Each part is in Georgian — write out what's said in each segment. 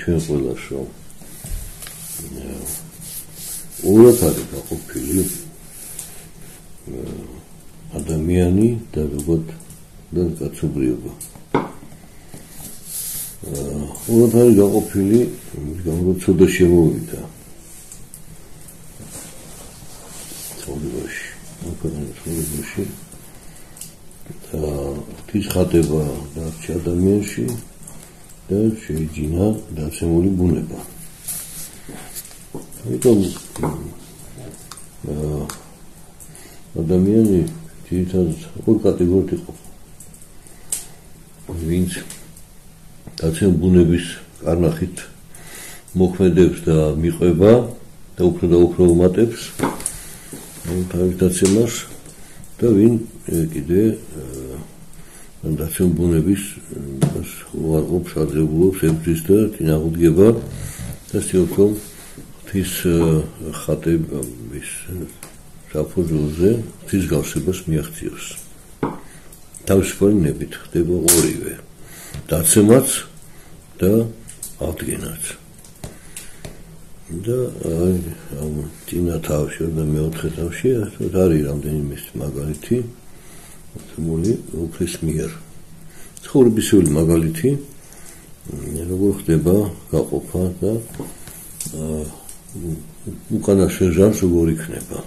ჩვენ ყველას რომ უღალატარი გაყოფილი ადამიანი და როგორც კაცობრიობა. უღალატარი გაყოფილი რომ ცოტა შემოვიდა. ცხოვრებაში და ის ხატება დარჩა ადამიანში და შეიძინა დაცემული ბუნება. ამიტომ ადამიანი ძირითადად ორ კატეგორიად იყოფა. ვინც დაცემული ბუნების კარნახით მოქმედებს და მიყვება და უფრო უმატებს თავის დაცემას და ვინ კიდე დაცემული ბუნების უარყოფს, აძლევლობს, ებრძვის და წინააღმდეგება და სიოთქო ღვთის ხატების საფუძველზე ღვთის გავსებას მიაღწიოს. თავისუფალი ნებით ხდება ორივე, დაცემაც და აღდგენაც. და ამ წინა თავში და მეოთხე თავში არის რამდენიმე მაგალითი მული უფლის მიერ. ცხოვრებისეული მაგალითი როგორ ხდება გაყოფა და უკანასე ჟანრს როგორ იქნება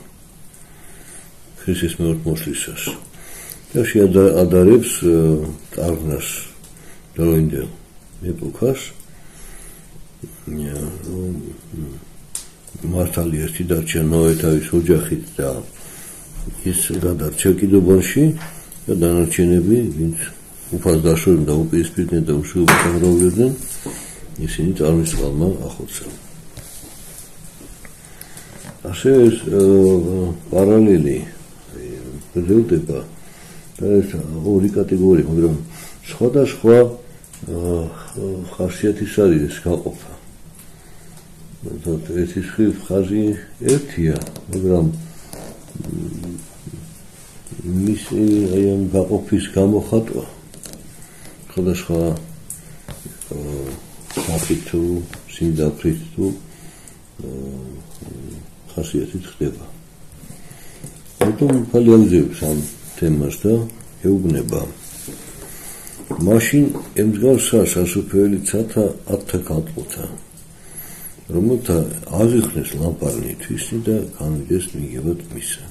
ქრისტეს მეორთმოსვლისას. და შეადარებს წარღნას დროინდელ ეპოქას მართალი ერთი დარჩა ნოე თავის ოჯახით და ის გადარჩა კიდობანში და დანარჩენები ვინც უფალს დაშორდნენ და უპირისპირდნენ და უშუალოდ ამრავლებდნენ ისინი წარმისყალმა ახოცა. ასე ეს პარალელი გრძელდება და ეს ორი კატეგორია, მაგრამ სხვადასხვა ხასიათის არის ეს გაყოფა. ეს ხაზი ერთია, მაგრამ მისი ამ გაყოფის გამოხატვა სხვადასხვა საფით თუ სიმდაფრით თუ ხასიათით ხდება. ამიტომ ფალიალიზებს ამ თემას და ეუბნება. მაშინ ემსგავსა სასופველი ცათა 10 კალპოთა, რომელთა აღიხსნეს ლამპარნი თვისი და განვიდეს მიგება თმისა.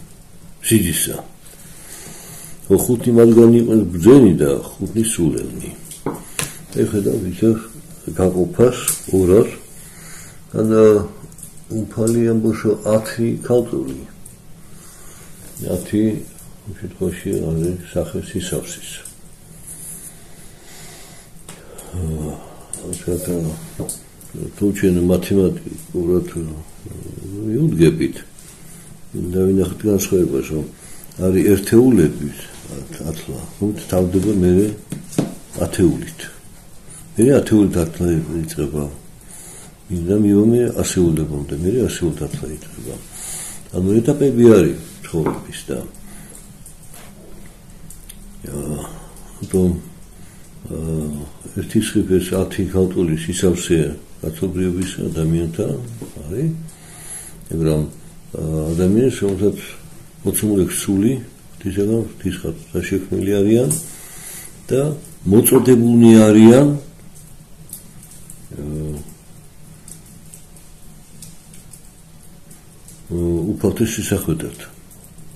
სიძისა. ხუთი მათგანი იყვნენ ბრძენი და ხუთი სულელნი. ეხლა ვიცით გაყოფას ორად და უფალი ამბოშო 10 კალპული. 10 შემთხვევაში არის სახე სისავსის. თუ ჩვენ მათემატიკურად ვიუდგებით და ვინახეთ განსხვავებას, რომ არის ერთეულების 10-ლა, თუმცა თავდება მე ათეულით. მე ათეულით 10-ლა იწყება. და მივომე ასეულებამდე, მე ასეულით 10-ლა იწყება. ანუ ეტაპები არის ცხოვრების და ამიტომ ერთი სხიფეს 10 კალპული სისავსე კაცობრიობის ადამიანთა არის, მაგრამ ადამიანს რომელსაც მოცემული სული ღვთისგან შექმნილი არიან და მოწოდებულნი არიან უფალთვის შესახვედრად.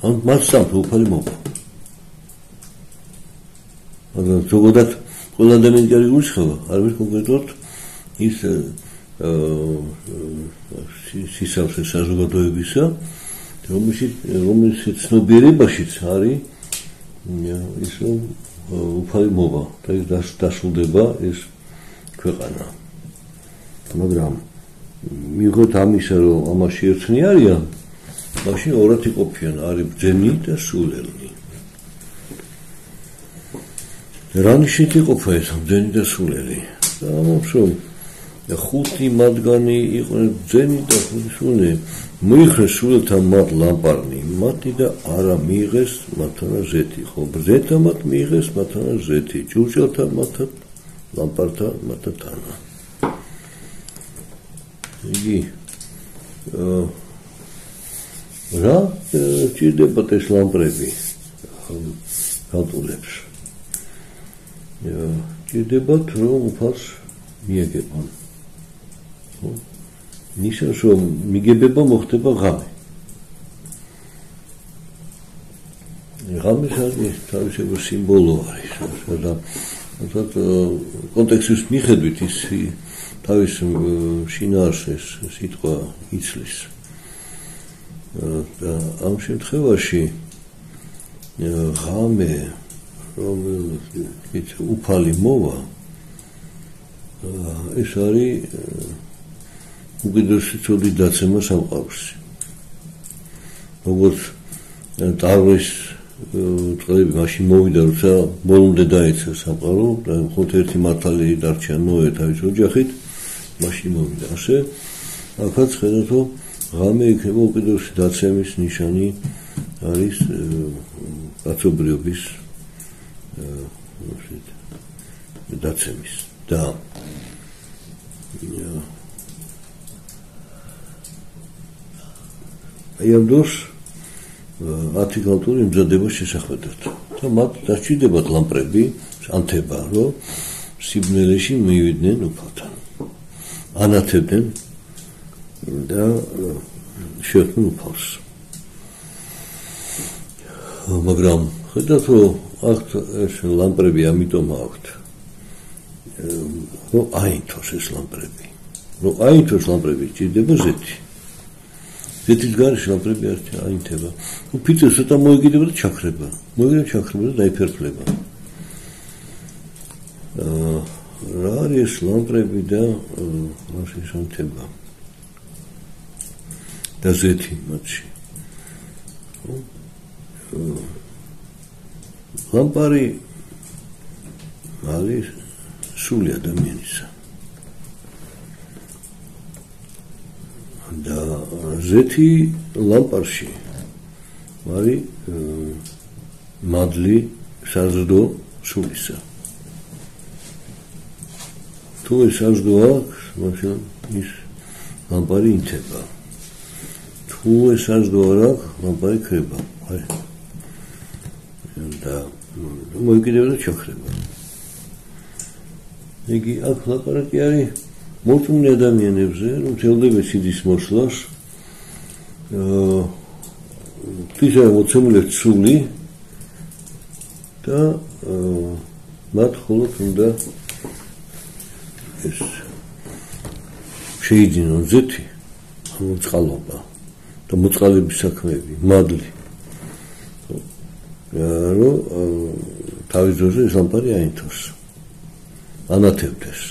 ან მათ სამთ უფალი მოყვა. მაგრამ ზოგადად ყველა ადამიანი კი არ იგულისხმება, არ ვიცი კონკრეტულად ის სისავსე საზოგადოებისა, რომელშიც ცნობიერებაშიც არის ის უფალი მოვა და ის დასრულდება ეს ქვეყანა. მაგრამ მიიღოთ ამისა, რომ ამაში ერთნი არიან, მაშინ ორად იყოფიან, არის ბრძენი და სულელი. რა ნიშნით იყოფა ეს ბრძენი და სულელი? ამობს რომ ხუთი მათგანი იყვნენ ბრძენი და ხუთი სულელი. მოიხსნეს სულელთან მათ ლამპარნი, მათი და არა მიიღეს მათთანა ზეთი, ხო ბრძენთა მათ მიიღეს მათთანა ზეთი, ჭურჭელთა მათთან ლამპართა მათთანა. იგი რა ჭირდებათ ეს ლამპრები გატულებს? ჭირდებათ რომ უფალს მიეგებან. ნიშნავს რომ მიგებება მოხდება ღამე. ღამეს არის თავისებური სიმბოლო არის და კონტექსტის მიხედვით ის თავის შინაარსს სიტყვა იცლის. და ამ შემთხვევაში ღამე რომელიც უფალი მოვა ეს არის უკიდურესი ცოდი დაცემა სამყაროში. როგორც ტარვის წყლები მაშინ მოვიდა, როცა ბოლომდე დაეცა სამყარო და მხოლოდ ერთი მართალი დარჩა ნოე თავის ოჯახით, მაშინ მოვიდა. ასე აქაც ხედავთ, რომ ღამე იქნება უკიდურესი დაცემის ნიშანი არის კაცობრიობის დაცემის და აი ამ დროს ათიკალტური იმზადება შესახვედრად და მათ დასჭირდებათ ლამპრები ანთება, რომ სიბნელეში მივიდნენ უფალთან, ანათებდნენ და შეხვდნენ უფალს. მაგრამ ხედავთ, რომ აქ ეს ლამპრები ამიტომ აქვთ, რომ აინთოს ეს ლამპრები. რომ აინთოს ლამპრები ჭირდება ზეთი. ზეთის გარეშე ლამპრები არ აინთება. ფიცრს ცოტა მოიგიდება და ჩაქრება. მოიგდება ჩაქრება და დაიფერფლება. რა არის ეს ლამპრები და მაშინ შემთება. და ზეთი მათში. ლამპარი არის სული ადამიანისა. და ზეთი ლამპარში არის მადლი საზრდო სულისა. თუ ეს საზრდო აქვს, მაშინ ის ლამპარი ინთება. თუ ეს საზრდო არ აქვს, ლამპარი ქრება. და მოიგიდება და ჩაქრება. იგი აქ ლაპარაკი არის მორწმუნე ადამიანებზე, რომ თელდება სიდის მოსვლას, თვითონ მოცემულებს სული და მათ მხოლოდ უნდა ეს შეიძინონ ზეთი, მოწყალობა და მოწყალების საქმეები, მადლი. რომ თავის დროზე ეს ლამპარი აინთოს, ანათებდეს.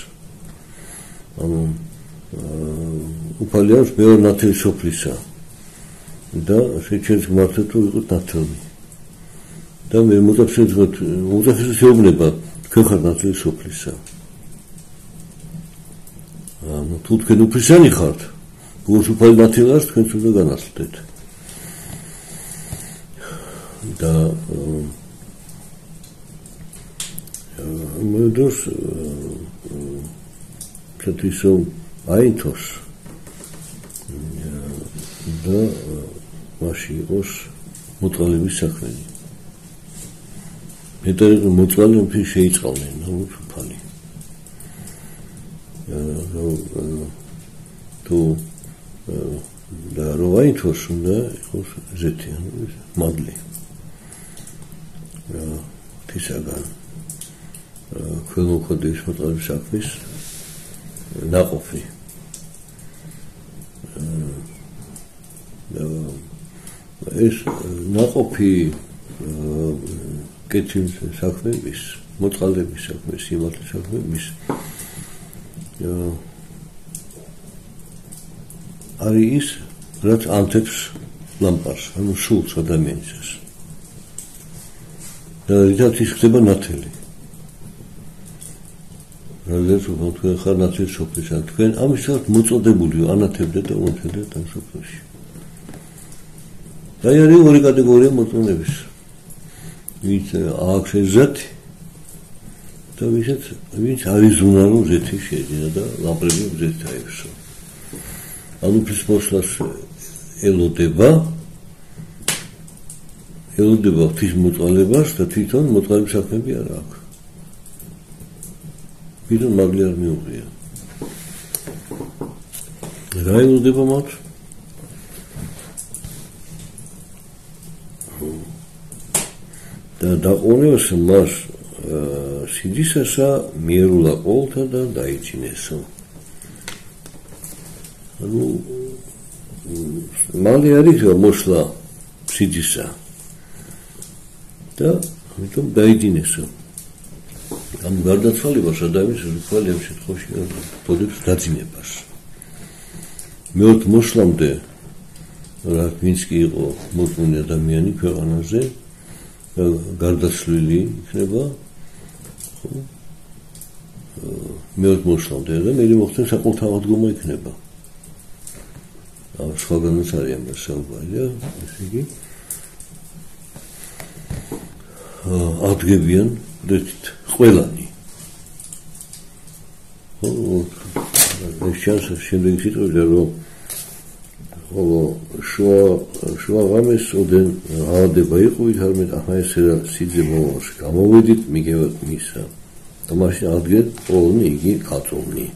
უფალიანს მეორე ნათელი სოფლისა და შეჩერს გმართა თუ იყოთ ნათელი. და მე მოწაფეს შეუბნება თქვენ ხართ ნათელი სოფლისა. თუ თქვენ უფლისანი ხართ, როგორც უფალი ნათელი არის, თქვენც უნდა განაცვლდეთ. და მოდოს ჩათვისო აინთოს და მაშინ იყოს მოწყალების საქმენი. მეტად მოწყალი უფრო შეიწყალნენ, უფალი. თუ და რო აინთოს უნდა იყოს ზეთი, მადლი. თისაგან ქვემოხოდის მოწყალების საქმის ნაყოფი. ეს ნაყოფი კეთილ საქმეების, მოწყალების საქმე, სიმართლის საქმეების არის ის, რაც ანთებს ლამპარს, ანუ სულს ადამიანისას. და რითაც ის ხდება ნათელი. რადგან თქვენ ხარ ნათელი სოფლისთან, თქვენ ამისათვის მოწოდებული ანათებდეთ და უნათებდეთ ამ სოფლში. და არის ორი კატეგორია მოწონების. ვინც აქვს ზეთი და ვინც არის ზუნა რომ ზეთი შეეძინა და ლამპრები ზეთი აივსო. ანუ ფრის მოსლას ელოდება ღვთის მოწყალებას და თვითონ მოწყალების საქმეები არ აქვს. ვიდრე მაგლი არ მიუღია. რა ელოდება მათ? და დაყოლეს მას სიძისასა მიერულა ყოლთა და დაიჭინესო. ანუ მალე არის მოსლა სიძისა და ამიტომ დაიძინესო. ამ გარდაცვალებას ადამიანს რუხველი ამ შემთხვევაში ბოდებს დაძინებას. მეოთხე მოსლამდე რა ვინც კი იყო მოწმული ადამიანი ქვეყანაზე გარდაცვლილი იქნება, ხო? მეოთხე მოსლამდე და მე მოხდეს საყოველთაოდგომა იქნება. სხვაგანაც არის ამ საუბარია, ესე იგი აღდგებიან დეთით ყველანი. ხო, ეს ჩანს შემდეგი სიტყვები, რომ შუა ღამეს ოდენ ავადება იყავით, არამედ ახლა ესე სიძე მომავალში გამოვედით, მიგევათ მისა. და მაშინ აღდგეთ ყველანი იგი აწოვნი.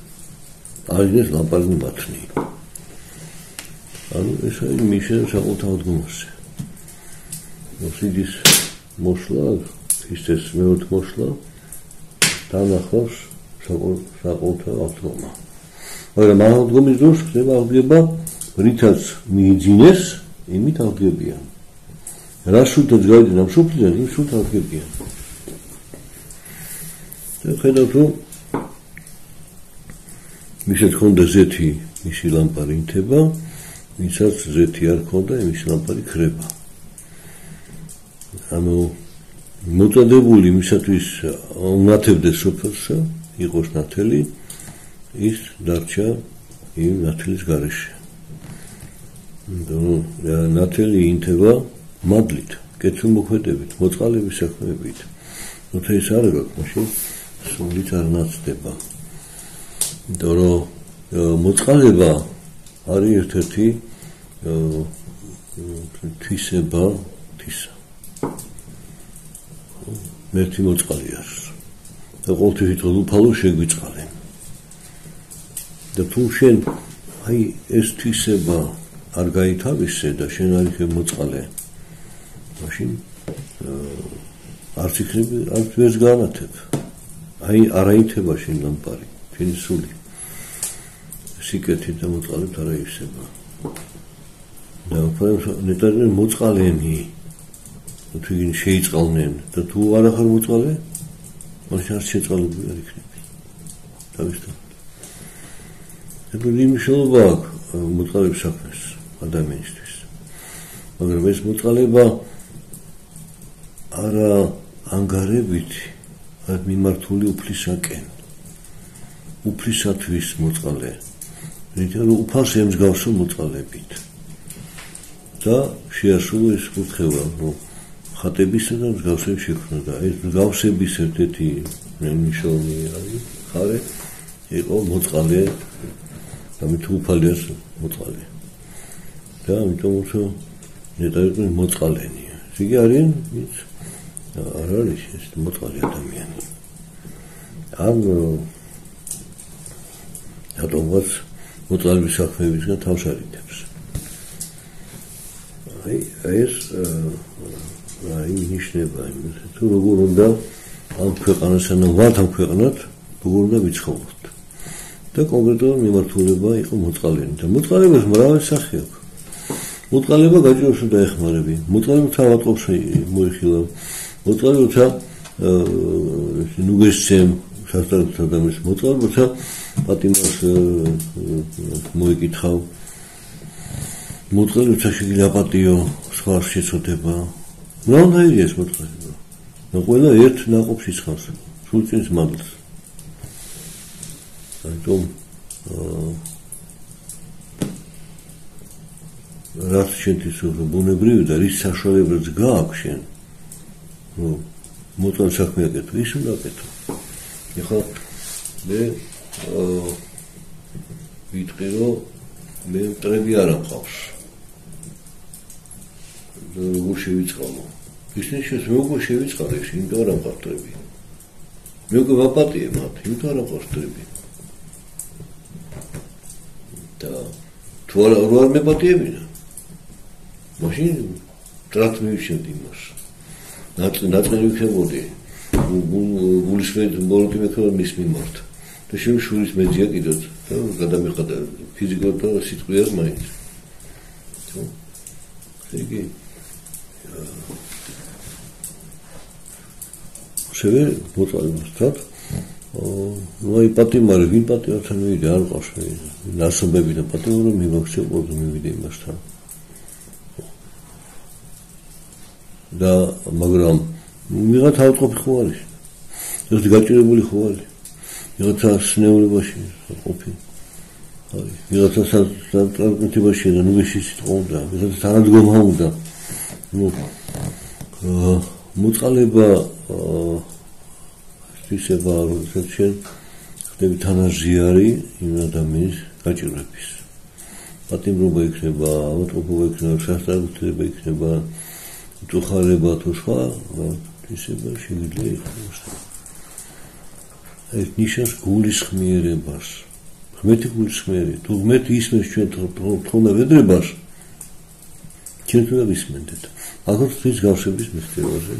აღდგეს ლამპარნი მათნი. ანუ ეს არის მიშენ საყოველთაოდგომაზე. სიძის მოსლა, ისეს მეოთხე მოსლა თანახავს საყოველთაოდგომა. მაგრამ აღდგომის დროს ხდება აღდგება, რითაც მიიძინეს, იმით აღდგებიან. რა შულთაც გავიდნენ ამ სოფლიდან, იმ შულთ აღდგებიან. და ხედავთ, რომ მისაც ჰქონდა ზეთი, მისი ლამპარი ინთება, ვინცაც ზეთი არ ჰქონდა, მისი ლამპარი ქრება. ანუ მოწოდებული იმისათვის უნათებდეს სოფელსა, იყოს ნათელი, ის დარჩა იმ ნათელის გარეშე. ნათელი ინთება მადლით, კეთილმოქმედებით, მოწყალების საქმეებით. თუმცა ის არ აქვს, მაშინ სულით არ ნაცდება. იმიტომ რომ მოწყალება არის ერთ-ერთი თვისება თისა. მერთი მოწყალი არის. და ყოველთვის ითქვა უფალო შეგვიწყალენ. და თუ შენ აი ეს თვისება არ გაითავისე და შენ არ იქნებ მოწყალე, მაშინ არც იქნები, არც ვერს გაანათებ. აი არ აითება შენ ლამპარი, შენი სული. სიკეთით და მოწყალეთ არ აივსება. და ნეტარენ მოწყალენი, თუ იგი შეიწყალნენ და თუ არ ახარ მოწყალე, მაშინ არ შეწყალებული არ იქნები. თავისთავად. ეს მნიშვნელობა აქვს მოწყალების საქმეს ადამიანისთვის. მაგრამ ეს მოწყალება არა ანგარებით, არ მიმართული უფლისაკენ. უფლისათვის მოწყალე. რითო უფალს ემსგავსო მოწყალებით. და შეასრულა ეს კურთხევა, რომ ხატებისა და მსგავსების შექმნა და ეს მსგავსების ერთ-ერთი მნიშვნელოვანი არის ხარე იყო მოწყალე და მით უფალიას მოწყალე. და ამიტომ უცო ნეტარები მოწყალენია. იგი არის ვინც არ არის ეს მოწყალე ადამიანი. ამ რატომაც მოწყალების საქმეებისგან თავს არიდებს. ეს აი ნიშნება იმის, თუ როგორ უნდა ამ ქვეყანასთან ვართ ამ ქვეყანად, როგორ უნდა ვიცხოვროთ. და კონკრეტულად მიმართულება იყო მოწყალენი და მოწყალებას მრავალი სახე აქვს. მოწყალება გაჭიროს და ეხმარები. მოწყალება თავადყოფს მოიხილა. მოწყალება ნუგესცემ სასტარტო ადამიანს მოწყალება პატიმას მოიკითხავ. მოწყალება შეგილაპატიო სხვა შეცოდება. მრავალნაირია ეს მოწყალება. ყველა ერთ ნაყოფს იხავს. სულწინს მადლს. ამიტომ რაც შენთვის ბუნებრივი და რის საშუალებაც გააქვს შენ მოწყალ საქმე აკეთო, ის უნდა აკეთო. ეხლა მე ვიტყვი რომ მე მტრები არ ამყავს. როგორ შევიწყალო? ისინი მე უკვე შევიწყალე, იმიტომ არ ამყავს მტრები. მე უკვე ვაპატიე მათ, იმიტომ არ ამყავს მტრები. და თუ არ მეპატიებინა მაშინ ტრათ მივშენდი იმას ნაწილი ვიქნებოდი გულის ბოლოტი მექნა მის მიმართ და შურის მეძია კიდოთ და გადამიყადა ფიზიკურად და სიტყვიერ მაინც იგი შევე მოწალმოსთან აი პატიმარი ვინ პატიმართან მივიდა არ ყავს ნასობები და პატიმარი მიმოქცე ყოლ მივიდა იმასთან და მაგრამ ვიღაც ავტყოფი ხო არის ეს გაჭირებული ხო არის ვიღაცა სნეულებაში ყოფი არის ვიღაცა სატრანსპორტებაში და ნუგეში სიტყვა ვიღაცა თანადგომა უნდა მოწყალება ისება როდესაც შენ ხდები თანაზიარი იმ ადამიანის გაჭირვების პატიმრობა იქნება ავტყოფობა იქნება სასწრაფოება იქნება უწუხარება თუ სხვა ისება შეიძლება იყოს ეს ნიშნავს გულისხმიერებას ღმერთი გულისხმიერი თუ ღმერთი ისმენს ჩვენ თქონა ვედრებას ჩვენ თუ ისმენდეთ აღარ ის გავშების მიღწევაზე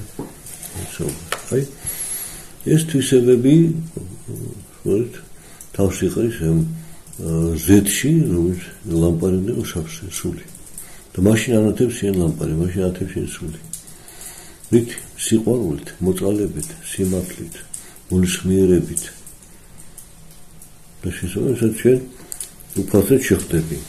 აი ეს თვისებები ვთქვით თავში ხარის ზეთში რომელიც ლამპარები უშავსე სული და მაშინ ანათებს შენ ლამპარი მაშინ ანათებს შენ სული რით სიყვარულით მოწყალებით სიმართლით გულისხმიერებით და შესაძლოა ჩვენ უფასოდ შეხვდები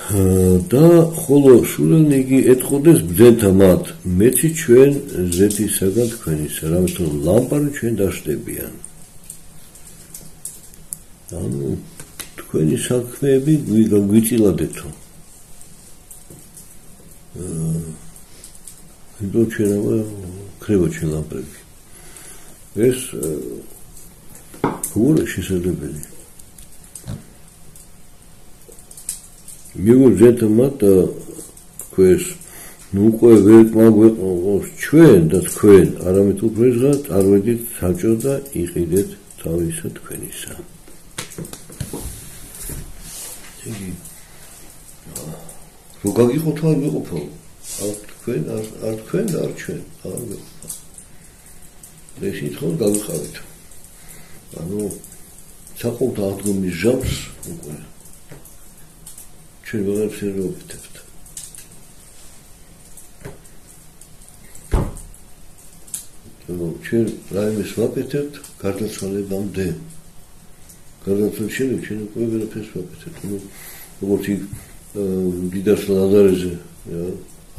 და ხოლო სულელნი იგი ეტყოდეს ბძენთა მათ მეცი ჩვენ ზეთისაგან თქვენისა რამეთო ლამპარი ჩვენ დაშდებიან ანუ თქვენი საქმეები გვიწილადეთო იმიტომ ჩვენობა ქრება ჩვენ ლამპრები ეს როგორ შესაძლებელი მიგურჯეთ მათ ქვეს ნუ უკვე ვერ მაგვეყოს ჩვენ და თქვენ არამედ უფლისღა წარვედით საჭო და იყიდეთ თავისა თქვენისა იგი რო გაგიხოთ არ ვიყოფო არ თქვენ არ თქვენ და არ ჩვენ არ ვიყოფო ეს ითხო გავიხავით ანუ საყოველთაო აღდგომის ჟამს უკვე ჩვენ ვიღებს ვერ ვაკეთებთ ჩვენ რაიმეს ვაკეთებთ გარდაცვალებამდე გარდაცვალებამდე ჩვენ უკვე ვერაფერს ვაკეთებთ როგორც იქ დიდას ლაზარეზე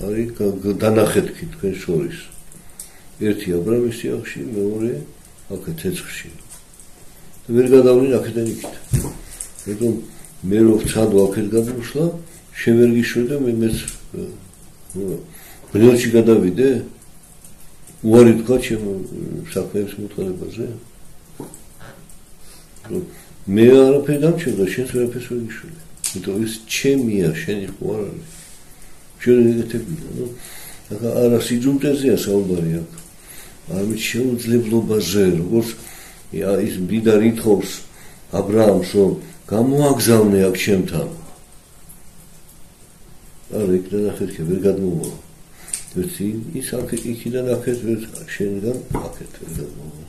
არის დანახეთქი თქვენ შორის ერთი აბრამის სიახში მეორე აქეთ ცეცხლში და ვერ გადავლინ აქედან იქით იმიტომ მე რო ვცადო აქეთ გადმოსვლა შენ ვერ გიშვი და მეც ბრილში გადავიდე უარი თქვა ჩემ საქმეებს მოწყალებაზე მე არაფერი დამჩნდა შენს ვერაფერს ვერ გიშვი იმიტომ ის ჩემია შენი ხო არ არის ჩვენ ეგეთებია ნუ ახლა არა სიძულტეზეა საუბარი აქ არამედ შეუძლებლობაზე როგორც ის მდიდარ ითხოვს აბრაამს რომ გამოაგზავნე აქ ჩემთან არა იქიდან ახეთქე ვერ გადმოვა ერთი ის იქიდან აქეთ ვერ შენგან აქეთ ვერ გადმოვა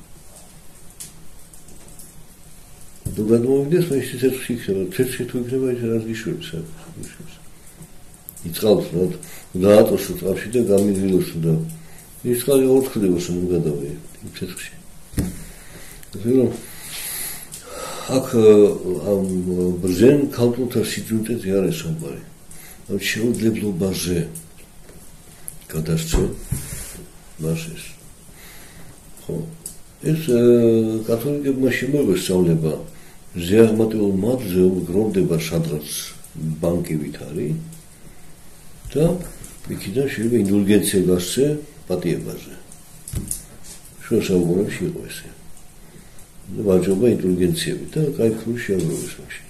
თუ გადმოვიდეს, მე ისე ცეცხლი იქნება, ცეცხლი თუ იქნება, ის რას გიშვებს. იწყავს რა, დაატოსო წავში და გამიძილოს და ის ხალი ორთქლებას რომ გადავიე იმ ცეცხლში. ზოგადად აქ ამ ბრძენ ქალთუთა სიძუნწეზე არის სამბარი. ამ შეუძლებლობაზე გადასცე მასეს. ხო, ეს კათოლიკებმა შემოგვესწავლება ზეაღმატებელ მადლზე გროვდება სადღაც ბანკივით არის და იქიდან შეიძლება ინდულგენცია გასცე პატიებაზე. შუა საუკუნეებში იყო ესე. და ვაჯობა ინდულგენციები და კაი შეაგროვეს მაშინ.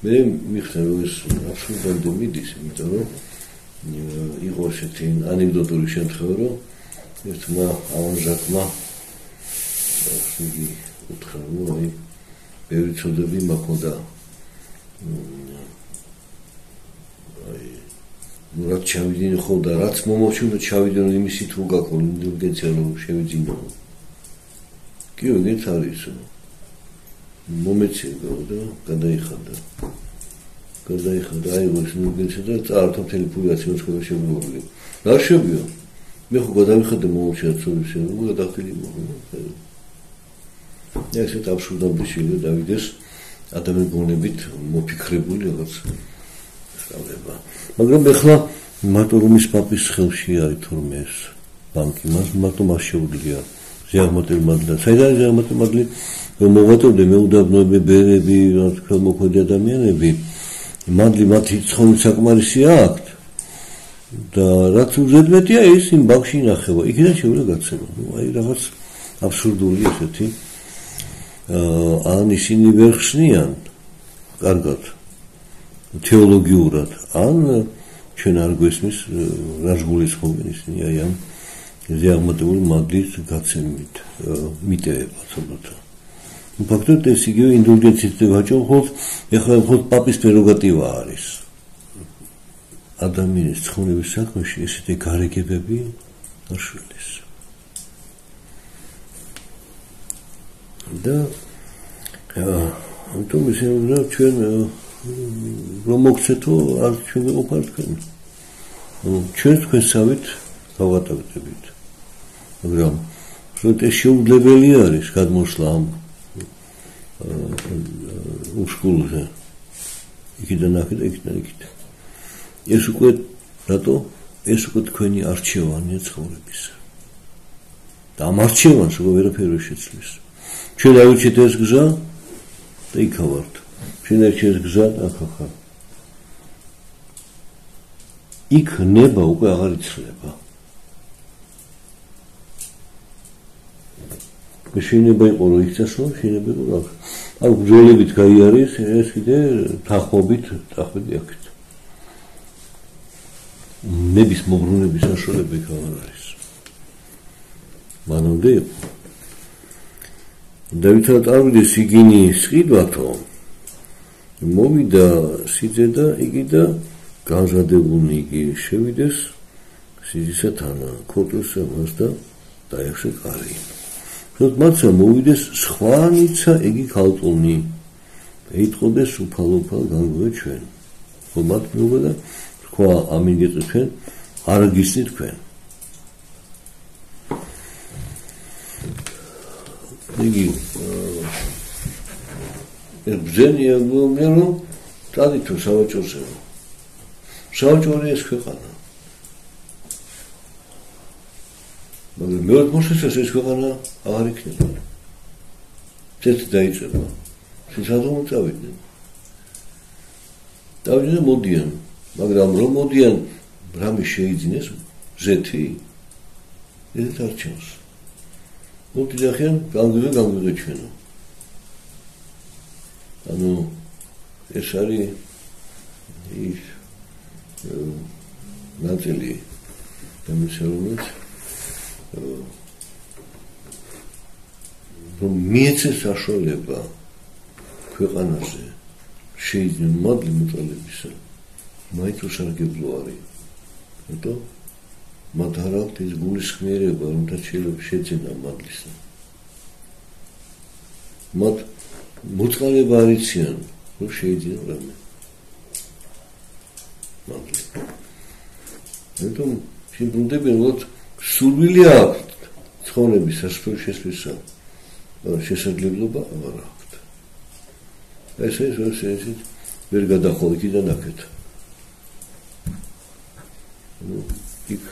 მე მიხსენ რომ ეს აბსოლუტურად მიდის, იმიტომ რომ იყო ესეთი ანეკდოტური შემთხვევა, რომ ერთმა ავანჟაკმა იგი უთხრა, რომ აი ბევრი ცოდები მაქვს რაც ჩავიდნენ ხო და რაც მომოჩვენა ჩავიდნენ იმისი თუ გაქონდა ინდულგენცია რომ შევიძინო. კი ეგეც არის. მომეცედა და გადაიხადა. აი ეს ინდულგენცია და წაართო მთელი ფული აცინოს შეგვიძლია. რა შევიო? მე ხო გადავიხადე მომოჩვენა ცოდებს რომ გადახილი მოხდა. ესეთ აბსურდული შეიძლება დავიდეს ადამიანის გონებით მოფიქრებული რაღაც სწავლება. მაგრამ ეხლა მარტო რომის პაპის ხელში არის თორმე ეს ბანკი, მას მარტო მას შეუძლია ზეაღმატებელ მადლად. საიდან ზეაღმატებელ მადლი რომ მოვაწოდე მეუდაბნოები, ბერები, ხელმოქმედი ადამიანები, მადლი მათი ცხონის საკმარისი აქვთ და რაც უზედმეტია ის იმ ბანკში ინახება. იქიდან შეუძლია გაცემა. აი რაღაც აბსურდული ესეთი ან ისინი ვერ ხსნიან კარგად თეოლოგიურად ან ჩვენ არ გვესმის რას გულისხმობენ ისინი აი ამ ზეაღმატებელ მადლის გაცემით მიტევება ცოტა. ფაქტობრივად ეს იგივე ინდულგენციით ვაჭრობ ხოლმე, ეხლა მხოლოდ პაპის პრეროგატივა არის. ადამიანის ცხონების საქმეში ესეთი გარიგებები არ შვილეს. და ამიტომ ისე ჩვენ რომ მოგცეთო არ ჩვენ ვიყოფართ თქვენ. ჩვენ თქვენსავით გავატარდებით. მაგრამ ეს შეუძლებელი არის გადმოსვლა ამ უშკულზე. იქიდან აქეთ, იქიდან იქით. ეს უკვე რატო? ეს უკვე თქვენი არჩევანია ცხოვრებისა. და ამ არჩევანს უკვე ვერაფერი ვერ შეცვლის. ჩვენ ავირჩიეთ ეს გზა და იქავართ. ჩვენ არჩიეთ ეს გზა და ახახა. იქ ნება უკვე აღარ იცლება. შეიძლება იყო რომ იქ წასვლა, შეიძლება იყო რა. აქ ბრძოლებით გაიარეს, ეს კიდე თანხმობით წახვედი აქეთ. ნების მობრუნების საშუალება იქ აღარ არის. მანამდე იყო. დავითმა წავიდეს იგინი სყიდვათო მოვიდა სიძე და იგი და განზადებულნი იგი შევიდეს სიძისათანა ქოთოსა მას და დაეხშე კარი. თუმცა მოვიდეს სხვანიცა იგი ქალწულნი ეთყოდეს უფალ განგვე ჩვენ. ხომათ მოვიდა თქვა ამინ გეწე ჩვენ არ გისნით თქვენ. იგი ბრძენია რომ წადით თუ სავაჭროზე. საავაჭრო ეს ქვეყანა. მაგრამ მე მოსეს ეს ქვეყანა აღარ იქნება. ცეთ დაიწყება. შესაძლოა წავიდნენ. დავიდნენ მოდიან, მაგრამ რომ მოდიან რამე შეიძინეს ზეთი ეს არჩევს. მოდიახიან განგვიგე ჩვენო. ანუ ეს არის ის ნაწილი დამისერუნეთ რომ მიეცეს საშუალება ქვეყანაზე შეიძლება მადლი მოწოლებისა მაინც უსარგებლო არის იმიტომ მათ არ აქვს ეს გულისხმიერება რომ და შეიძლება შეძენა მადლისა მათ მოწყალება არ იციან, რომ შეიძლება რამე. მაგრამ შებრუნდებიან, რომ სურვილი აქვს ცხოვრების სასწრაფო შესწავლისა. შესაძლებლობა არ აქვს. ესე ვერ გადახვალ იქიდან აქეთ. იქ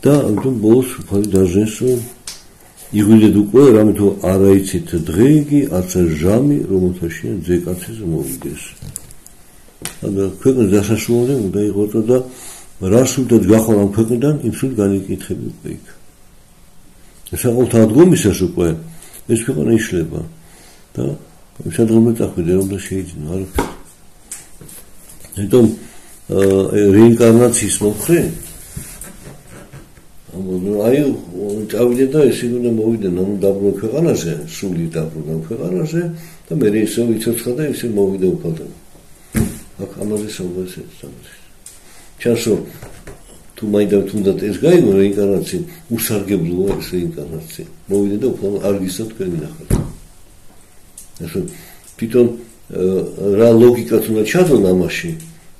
და ამიტომ ბოლოს უფალი დაჟეს, რომ იღვილეთ უკვე რამე თუ არ აიცით დღე იგი, არც ჟამი, რომელთაშია ძეკაცის მოვიდეს. და ქვეყნის დასასრულამდე უნდა იყოწო და რა სულთად გახვალ ამ ქვეყნიდან, იმ სულ განიკითხები უკვე იქ. საკუთარ ადგომისას უკვე ეს ქვეყანა იშლება და სადღაც წახვიდე რომ და შეიძლება არ ამიტომ რეინკარნაციის მომხრე აი წავიდე და ეს უნდა მოვიდე ნამ დაბრუნ ქვეყანაზე სული დაბრუნ ქვეყანაზე და მე ისე ვიცოცხლა და ისე მოვიდე უფალთან აქ ამაზე საუბარია ჩასო თუ მაინდა თუნდაც ეს გაიგო რეინკარნაცია უსარგებლოა ეს რეინკარნაცია მოვიდე და უფრო არ გისცემ თქვენი ნახატი ასე თვითონ რა ლოგიკაც უნდა ჩადონ ამაში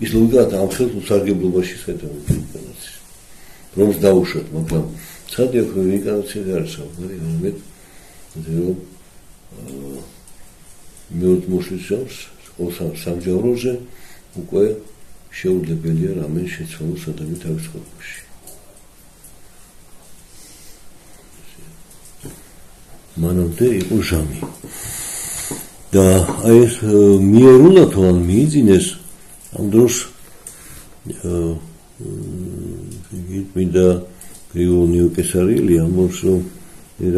ის ლოგიკა ამ ხელს უსარგებლობაში შეხედავ რეინკარნაციას რომს დაუშვათ მაგრამ საერთოდ აქ რეინკარნაცია არ არის საუბარი ამეთ რომ მიოთ მოსვლისას სამჯავროზე უკვე შეუძლებელია რამე შეცვალოს ადამიანი თავის ცხოვრებაში. მანამდე იყო ჟამი. და აი ეს მიერულათ ან მიიძინეს ამ დროს მინდა გრიგორიო კესარიელი ამბობს რომ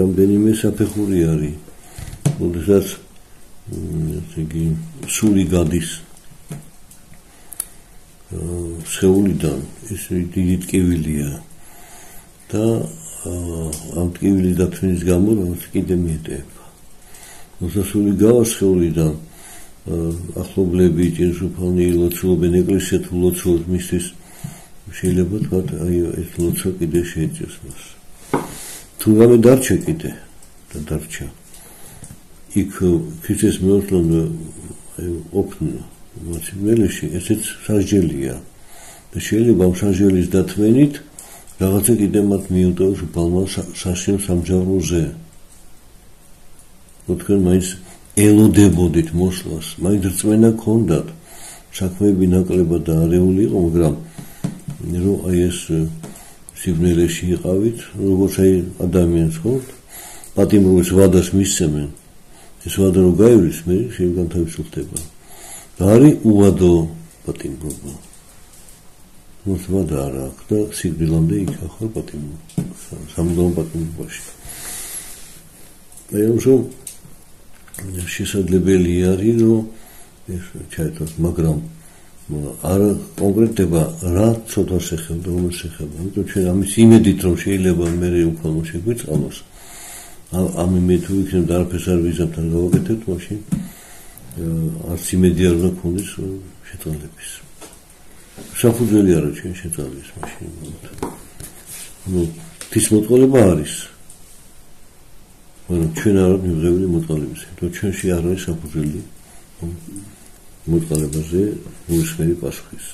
რამდენიმე საფეხური არის. როდესაც იგი სული გადის სეულიდან ეს დიდი ტკივილია და ამ ტკივილის დათმის გამო რომელიც კიდე მიეტება. მოსასული გავა სეულიდან ახლობლები ჭირშუფალნი ლოცულობენ ეკლესიათ ლოცულობთ მისთვის შეიძლება თქვა აი ეს ლოცვა კიდე შეეწევს მას. თუ რამე დარჩა კიდე და დარჩა იქ ქრისტეს მეორწლონ ოფნა მოციმელეში ესეც სასჯელია და შეიძლება ამ სასჯელის დათმენით რაღაცა კიდე მათ მიუტოვოს უფალმა სასჯელ სამჯავროზე თქვენ მაინც ელოდებოდით მოსვლას მაინც რწმენა გქონდათ საქმეები ნაკლებად და არეული იყო მაგრამ რომ აი ეს სიბნელეში იყავით როგორც აი ადამიანს ხო პატიმრობის ვადას მისცემენ ეს ვადა რო გაივლის მე შეიძლება განთავისუფლდება არის უვადო პატიმრობა. მოსვადა არ აქვს და სიკვდილამდე იქახა პატიმრობა. სამუდამო პატიმრობაში. რომ შესაძლებელი არის რომ ეს ჩაითვალოს, მაგრამ არ კონკრეტდება რა ცოტა შეხებდა, რომ შეხება. იმიტომ ჩვენ ამის იმედით რომ შეიძლება მე უფრო შეგვიწყალოს. ამ იმედით თუ იქნება არაფერს არ ვიზამთ არ გავაკეთებთ მაშინ არც იმედი არ უნდა გქონდეს შეწყალების. საფუძველი არა ჩვენ შეწყალების მაშინ. ღვთის მოწყალება არის. მაგრამ ჩვენ არ ვართ მიღებული მოწყალების. თუმცა ჩვენში არ არის საფუძველი მოწყალებაზე უისმერი პასუხის.